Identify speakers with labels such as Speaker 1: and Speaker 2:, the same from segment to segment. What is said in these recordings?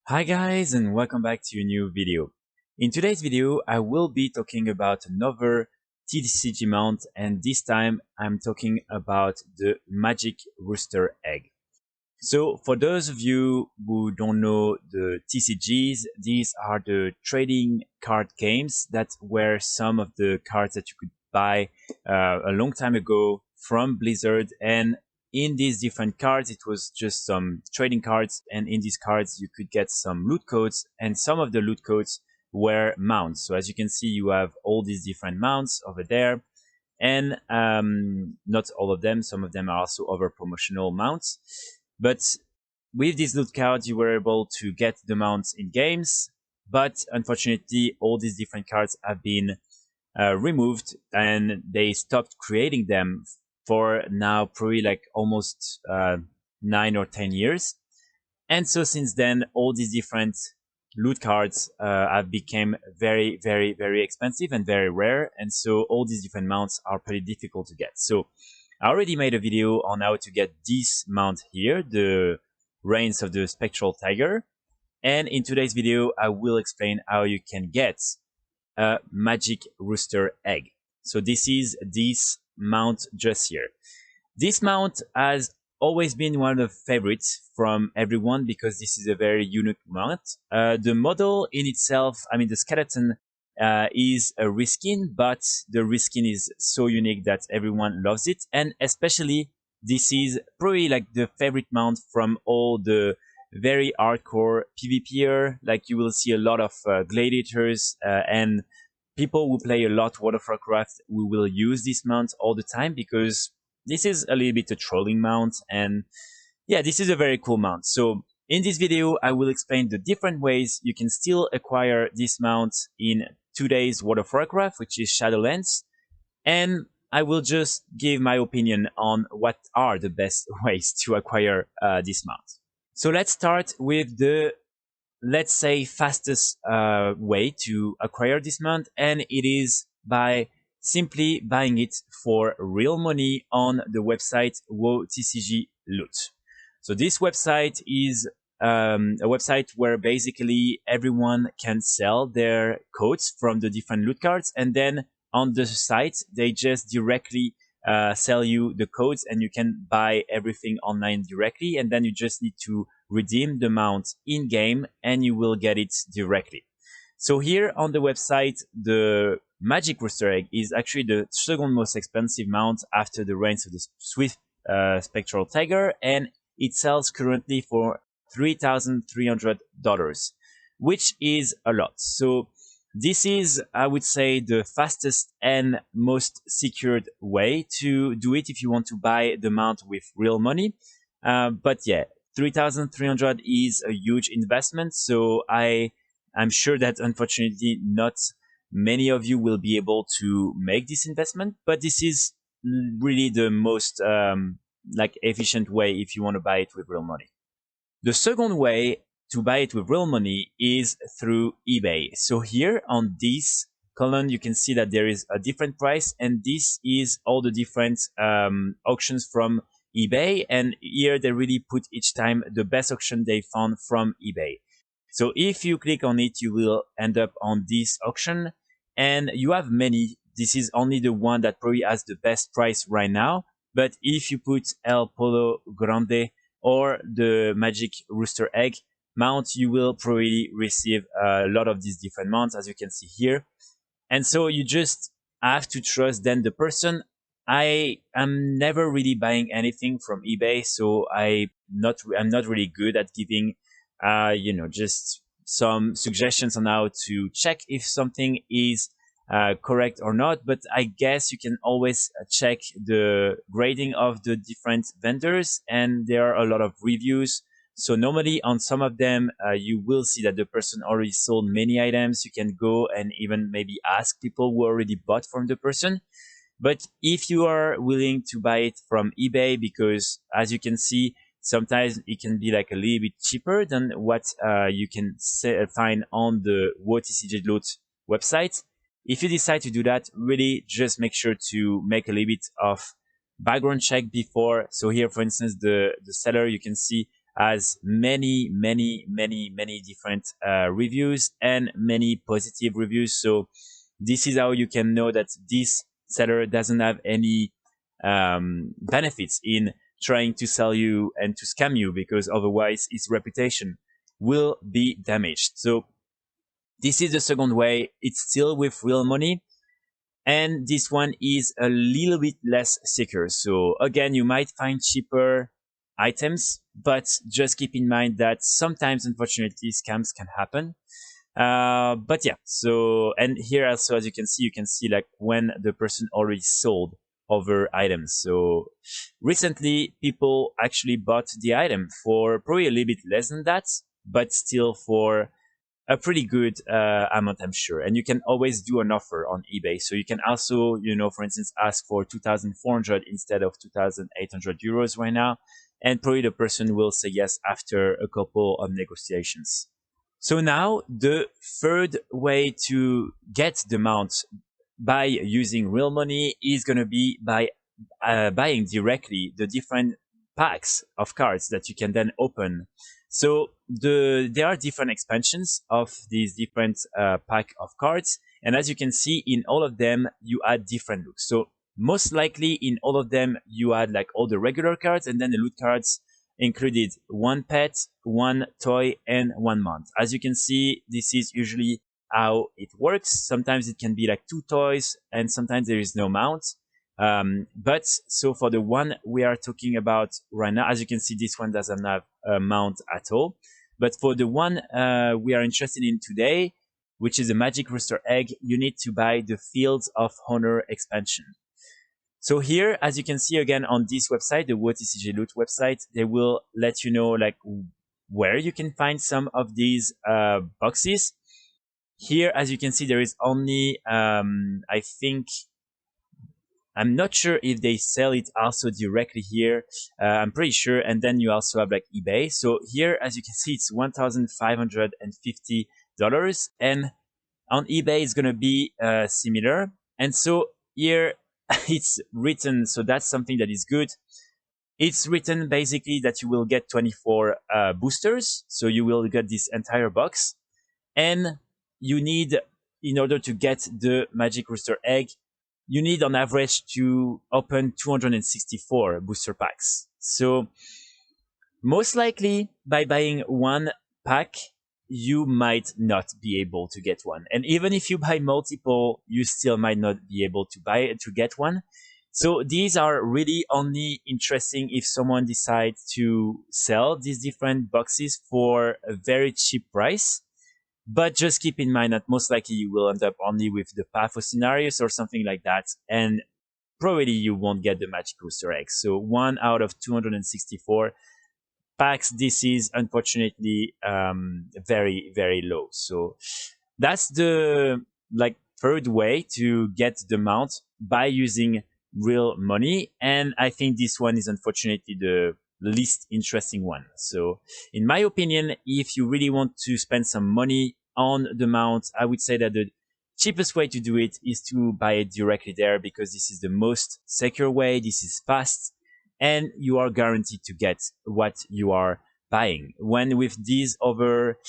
Speaker 1: Hi guys, and welcome back to a new video. In today's video I will be talking about another TCG mount, and this time I'm talking about the Magic Rooster egg. So for those of you who don't know the TCGs, these are the trading card games that were some of the cards that you could buy a long time ago from Blizzard. And in these different cards, it was just some trading cards, and in these cards you could get some loot codes, and some of the loot codes were mounts. So as you can see, you have all these different mounts over there, and not all of them. Some of them are also other promotional mounts. But with these loot cards, you were able to get the mounts in games. But unfortunately, all these different cards have been removed, and they stopped creating them for now probably like almost 9 or 10 years. And so since then, all these different loot cards have become very expensive and very rare. And so all these different mounts are pretty difficult to get. So I already made a video on how to get this mount here, the Reigns of the Spectral Tiger. And in today's video, I will explain how you can get a Magic Rooster egg. So this is this mount just here. This mount has always been one of the favorites from everyone because this is a very unique mount. The model in itself, I mean the skeleton, is a reskin, but the reskin is so unique that everyone loves it. And especially this is probably like the favorite mount from all the very hardcore PvPer. Like you will see a lot of gladiators and people who play a lot World of Warcraft. We will use this mount all the time because this is a little bit a trolling mount, and yeah, this is a very cool mount. So in this video, I will explain the different ways you can still acquire this mount in today's World of Warcraft, which is Shadowlands, and I will just give my opinion on what are the best ways to acquire this mount. So let's start with the, let's say, fastest way to acquire this mount, and it is by simply buying it for real money on the website WoW TCG Loot. So this website is a website where basically everyone can sell their codes from the different loot cards, and then on the site they just directly sell you the codes, and you can buy everything online directly, and then you just need to redeem the mount in game and you will get it directly. So here on the website, the Magic Rooster egg is actually the second most expensive mount after the Reigns of the Swift Spectral Tiger, and it sells currently for $3,300, which is a lot. So this is, I would say, the fastest and most secured way to do it if you want to buy the mount with real money. But yeah, 3,300 is a huge investment. So I'm sure that unfortunately not many of you will be able to make this investment, but this is really the most like efficient way if you want to buy it with real money. The second way to buy it with real money is through eBay. So here on this column, you can see that there is a different price, and this is all the different auctions from eBay. And here they really put each time the best auction they found from eBay. So if you click on it, you will end up on this auction, and you have many. This is only the one that probably has the best price right now. But if you put El Polo Grande or the Magic Rooster egg mount, you will probably receive a lot of these different mounts, as you can see here. And so you just have to trust then the person. I am never really buying anything from eBay, so I'm not really good at giving just some suggestions on how to check if something is correct or not. But I guess you can always check the grading of the different vendors, and there are a lot of reviews. So normally on some of them, you will see that the person already sold many items. You can go and even maybe ask people who already bought from the person. But if you are willing to buy it from eBay, because as you can see, sometimes it can be like a little bit cheaper than what you can find on the WoW TCG Loot website. If you decide to do that, really just make sure to make a little bit of background check before. So here, for instance, the seller, you can see has many different reviews and many positive reviews. So this is how you can know that this seller doesn't have any benefits in trying to sell you and to scam you, because otherwise its reputation will be damaged. So this is the second way. It's still with real money, and this one is a little bit less secure. So again, you might find cheaper items, but just keep in mind that sometimes, unfortunately, scams can happen. But yeah, so, and here also, as you can see like when the person already sold other items. So recently people actually bought the item for probably a little bit less than that, but still for a pretty good amount, I'm sure. And you can always do an offer on eBay. So you can also, for instance, ask for 2,400 instead of 2,800 euros right now. And probably the person will say yes after a couple of negotiations. So now the third way to get the mount by using real money is going to be by buying directly the different packs of cards that you can then open. So there are different expansions of these different pack of cards, and as you can see, in all of them you add different looks. So most likely in all of them you add like all the regular cards, and then the loot cards included one pet, one toy, and 1 month. As you can see, this is usually how it works. Sometimes it can be like 2 toys, and sometimes there is no mount. But so for the one we are talking about right now, as you can see, this one doesn't have a mount at all. But for the one we are interested in today, which is a Magic Rooster Egg, you need to buy the Fields of Honor expansion. So here, as you can see again on this website, the WoW TCG Loot website, they will let you know like where you can find some of these boxes. Here, as you can see, there is only, I think, I'm not sure if they sell it also directly here. I'm pretty sure. And then you also have like eBay. So here, as you can see, it's $1,550. And on eBay, it's going to be similar. And so here it's written. So that's something that is good. It's written basically that you will get 24 boosters. So you will get this entire box. And you need, in order to get the Magic Rooster Egg, you need on average to open 264 booster packs. So most likely by buying one pack, you might not be able to get one. And even if you buy multiple, you still might not be able to get one. So these are really only interesting if someone decides to sell these different boxes for a very cheap price. But just keep in mind that most likely you will end up only with the Path of Scenarios or something like that. And probably you won't get the Magic Rooster Egg. So 1 out of 264 packs, this is unfortunately very low. So that's the third way to get the mount, by using real money. And I think this one is unfortunately the least interesting one. So in my opinion, if you really want to spend some money on the mount, I would say that the cheapest way to do it is to buy it directly there, because this is the most secure way. This is fast, and you are guaranteed to get what you are buying. When with these other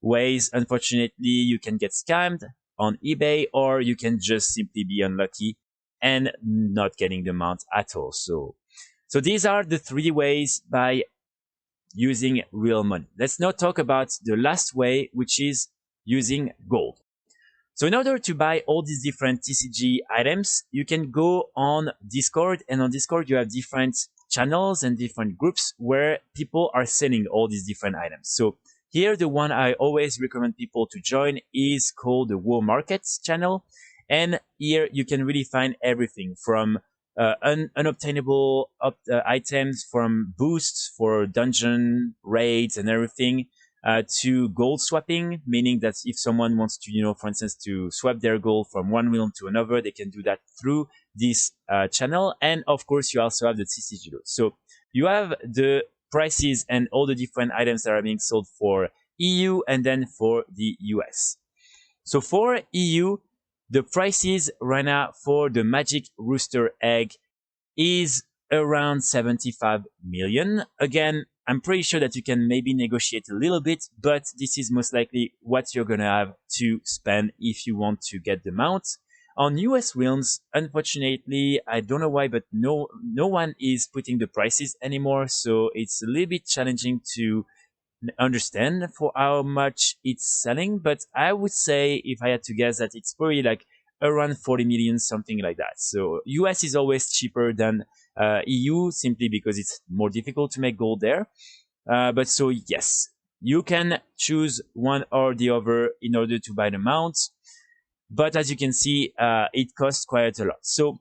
Speaker 1: ways, unfortunately, you can get scammed on eBay, or you can just simply be unlucky and not getting the mount at all. So these are the 3 ways by using real money. Let's now talk about the last way, which is using gold. So in order to buy all these different TCG items, you can go on Discord, and on Discord you have different channels and different groups where people are selling all these different items. So here, the one I always recommend people to join is called the WoW Markets channel. And here you can really find everything from unobtainable items, from boosts for dungeon raids and everything, to gold swapping, meaning that if someone wants to, for instance, to swap their gold from one realm to another, they can do that through this channel. And of course, you also have the TCG loot. So you have the prices and all the different items that are being sold for EU and then for the US. So for EU, the prices right now for the Magic Rooster Egg is around 75 million. Again, I'm pretty sure that you can maybe negotiate a little bit, but this is most likely what you're gonna have to spend if you want to get the mount. On US realms, unfortunately, I don't know why, but no one is putting the prices anymore, so it's a little bit challenging to understand for how much it's selling. But I would say, if I had to guess, that it's probably like around 40 million, something like that. So US is always cheaper than EU, simply because it's more difficult to make gold there. But so yes, you can choose one or the other in order to buy the mount. But as you can see, it costs quite a lot. So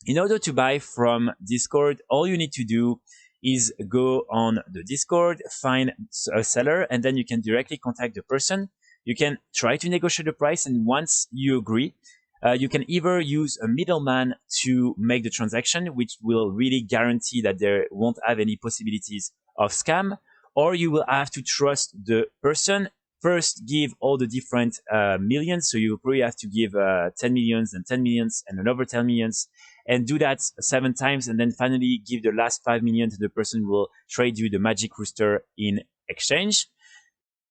Speaker 1: in order to buy from Discord, all you need to do is go on the Discord, find a seller, and then you can directly contact the person. You can try to negotiate the price, and once you agree, you can either use a middleman to make the transaction, which will really guarantee that there won't have any possibilities of scam, or you will have to trust the person. First, give all the different millions. So you probably have to give 10 millions and 10 millions and another 10 millions, and do that 7 times, and then finally give the last 5 million to the person who will trade you the magic rooster in exchange.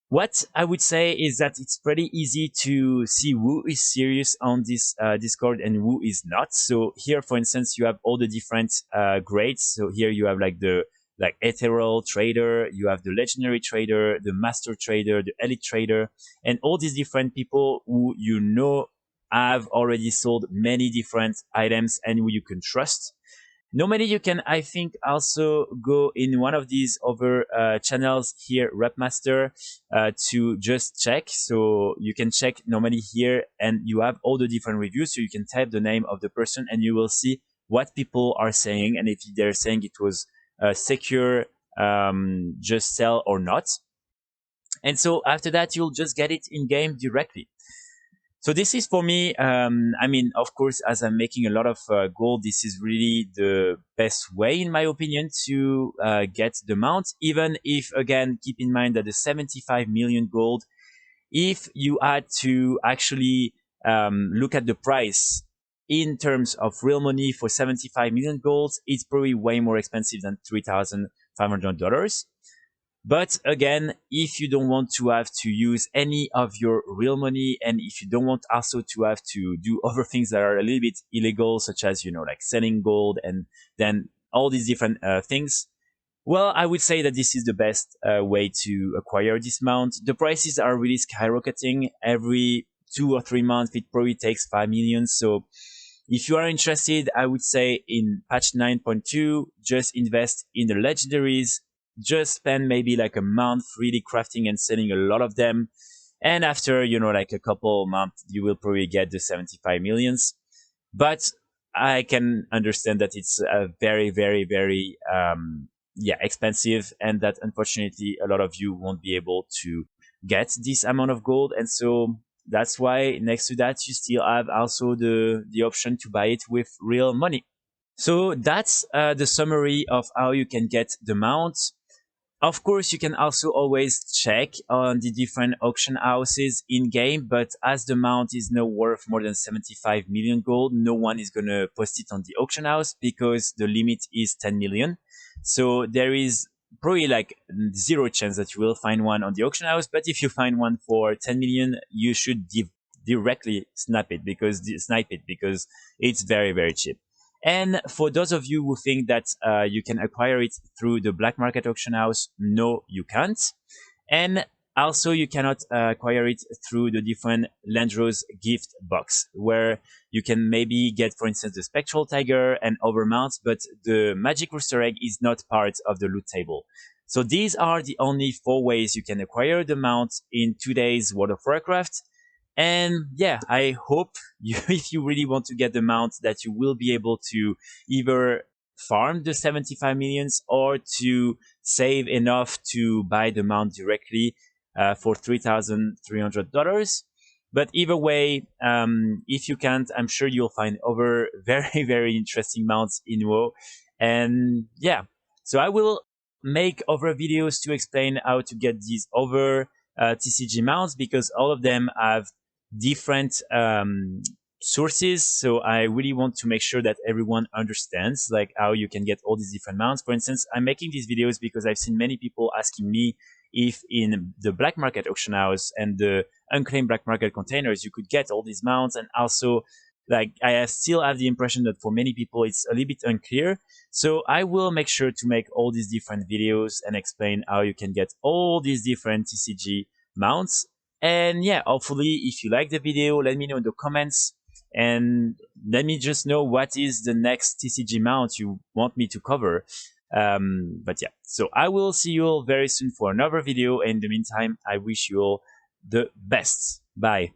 Speaker 1: What I would say is that it's pretty easy to see who is serious on this Discord and who is not. So here, for instance, you have all the different grades. So here you have like the ethereal trader, you have the legendary trader, the master trader, the elite trader, and all these different people who have already sold many different items and who you can trust. Normally, you can, I think, also go in one of these other channels here, Repmaster, to just check. So you can check normally here, and you have all the different reviews. So you can type the name of the person, and you will see what people are saying, and if they're saying it was secure, just sell or not. And so after that, you'll just get it in game directly. So this is for me. I mean, of course, as I'm making a lot of gold, this is really the best way, in my opinion, to get the mount. Even if, again, keep in mind that the 75 million gold, if you had to actually look at the price in terms of real money for 75 million gold, it's probably way more expensive than $3,500. But again, if you don't want to have to use any of your real money, and if you don't want also to have to do other things that are a little bit illegal, such as, like selling gold and then all these different things, well, I would say that this is the best way to acquire this mount. The prices are really skyrocketing. Every 2 or 3 months, it probably takes 5 million. So if you are interested, I would say in patch 9.2, just invest in the legendaries. Just spend maybe like a month really crafting and selling a lot of them. And after, like a couple months, you will probably get the 75 millions. But I can understand that it's very, very, very, expensive, and that unfortunately a lot of you won't be able to get this amount of gold. And so that's why next to that, you still have also the option to buy it with real money. So that's the summary of how you can get the mount. Of course, you can also always check on the different auction houses in game, but as the mount is now worth more than 75 million gold, no one is going to post it on the auction house because the limit is 10 million. So there is probably like zero chance that you will find one on the auction house. But if you find one for 10 million, you should directly snipe it because it's very, very cheap. And for those of you who think that you can acquire it through the black market auction house, no, you can't. And also, you cannot acquire it through the different Landro's gift box, where you can maybe get, for instance, the Spectral Tiger and other mounts, but the Magic Rooster Egg is not part of the loot table. So these are the only 4 ways you can acquire the mount in today's World of Warcraft. And yeah, I hope if you really want to get the mount, that you will be able to either farm the 75 millions or to save enough to buy the mount directly for $3,300. But either way, if you can't, I'm sure you'll find other very, very interesting mounts in WoW. And yeah, so I will make other videos to explain how to get these other TCG mounts, because all of them have different sources, so I really want to make sure that everyone understands like how you can get all these different mounts. For instance, I'm making these videos because I've seen many people asking me if in the black market auction house and the unclaimed black market containers you could get all these mounts, and also like I still have the impression that for many people it's a little bit unclear. So I will make sure to make all these different videos and explain how you can get all these different TCG mounts. And yeah, hopefully if you like the video, let me know in the comments and let me just know what is the next TCG mount you want me to cover. But yeah, so I will see you all very soon for another video. In the meantime, I wish you all the best. Bye.